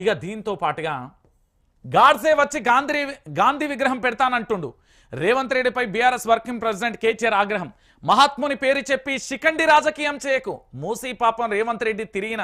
ఇక దీంతో పాటుగా గాడ్సే వచ్చి గాంధీ విగ్రహం పెడతానంటుండు. రేవంత్ రెడ్డిపై బీఆర్ఎస్ వర్కింగ్ ప్రెసిడెంట్ కేటీఆర్ ఆగ్రహం. మహాత్ముని పేరు చెప్పి శిఖండి రాజకీయం చేయకు. మూసీ పాపం రేవంత్ రెడ్డి తిరిగిన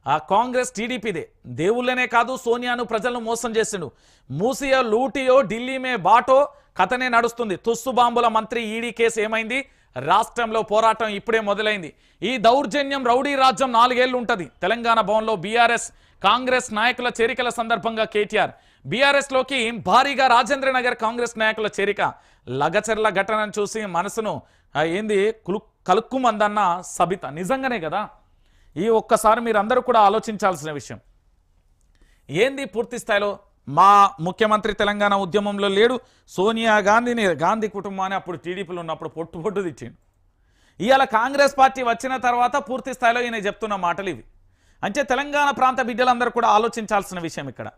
ఆ కాంగ్రెస్ టీడీపీదే. దేవుళ్ళనే కాదు సోనియాను ప్రజలను మోసం చేసిండు. మూసియో లూటియో ఢిల్లీ మే బాటో కథనే నడుస్తుంది. తుస్సు బాంబుల మంత్రి ఈడీ కేసు ఏమైంది? రాష్ట్రంలో పోరాటం ఇప్పుడే మొదలైంది. ఈ దౌర్జన్యం రౌడీ రాజ్యం 4 ఏళ్లు ఉంటుంది. తెలంగాణ భవన్లో బీఆర్ఎస్ కాంగ్రెస్ నాయకుల చేరికల సందర్భంగా కేటీఆర్ బీఆర్ఎస్లోకి భారీగా రాజేంద్రనగర్ కాంగ్రెస్ నాయకుల చేరిక. లగచర్ల ఘటనను చూసి మనసును ఏంది కలుక్కుమందన్న సబిత. నిజంగానే కదా, ఈ ఒక్కసారి మీరందరూ కూడా ఆలోచించాల్సిన విషయం ఏంది. పూర్తి స్థాయిలో మా ముఖ్యమంత్రి తెలంగాణ ఉద్యమంలో లేడు. సోనియా గాంధీని గాంధీ కుటుంబాన్ని అప్పుడు టీడీపీలో ఉన్నప్పుడు పొట్టు తెచ్చిండు. ఇవాళ కాంగ్రెస్ పార్టీ వచ్చిన తర్వాత పూర్తి స్థాయిలో ఈయన చెప్తున్న మాటలు ఇవి. అంటే తెలంగాణ ప్రాంత బిడ్డలందరూ కూడా ఆలోచించాల్సిన విషయం ఇక్కడ.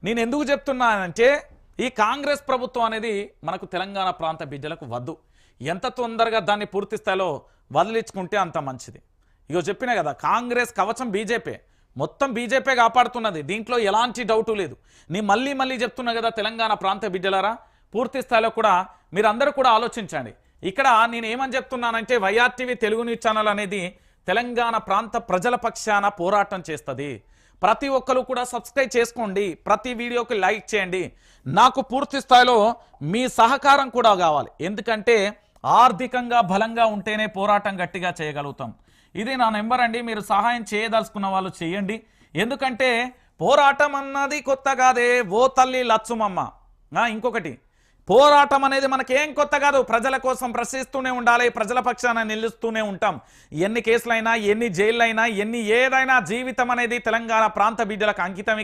నేను ఎందుకు చెప్తున్నానంటే ఈ కాంగ్రెస్ ప్రభుత్వం అనేది మనకు తెలంగాణ ప్రాంత బిడ్డలకు వద్దు. ఎంత తొందరగా దాన్ని పూర్తి స్థాయిలో వదిలించుకుంటే అంత మంచిది. ఇగో చెప్పినా కదా, కాంగ్రెస్ కవచం బీజేపీ, మొత్తం బీజేపీ కాపాడుతున్నది. దీంట్లో ఎలాంటి డౌటు లేదు. నేను మళ్ళీ చెప్తున్నా కదా, తెలంగాణ ప్రాంత బిడ్డలారా పూర్తి స్థాయిలో కూడా మీరందరూ కూడా ఆలోచించండి. ఇక్కడ నేను ఏమని చెప్తున్నానంటే వైఆర్టీవీ తెలుగు న్యూస్ ఛానల్ అనేది తెలంగాణ ప్రాంత ప్రజల పక్షాన పోరాటం చేస్తుంది. ప్రతి ఒక్కరు కూడా సబ్స్క్రైబ్ చేసుకోండి, ప్రతి వీడియోకి లైక్ చేయండి. నాకు పూర్తి స్థాయిలో మీ సహకారం కూడా కావాలి. ఎందుకంటే ఆర్థికంగా బలంగా ఉంటేనే పోరాటం గట్టిగా చేయగలుగుతాం. ఇది నా నెంబర్ అండి. మీరు సహాయం చేయదలుచుకున్న వాళ్ళు చేయండి. ఎందుకంటే పోరాటం అన్నది కొత్త కాదే ఓ తల్లి లచ్చుమమ్మ. ఇంకొకటి, పోరాటం అనేది మనకేం కొత్త కాదు. ప్రజల కోసం ప్రశ్నిస్తూనే ఉండాలి, ప్రజల పక్షాన నిలుస్తూనే ఉంటాం. ఎన్ని కేసులైనా, ఎన్ని జైళ్ళైనా, ఏదైనా జీవితం అనేది తెలంగాణ ప్రాంత బిడ్డలకు అంకితం.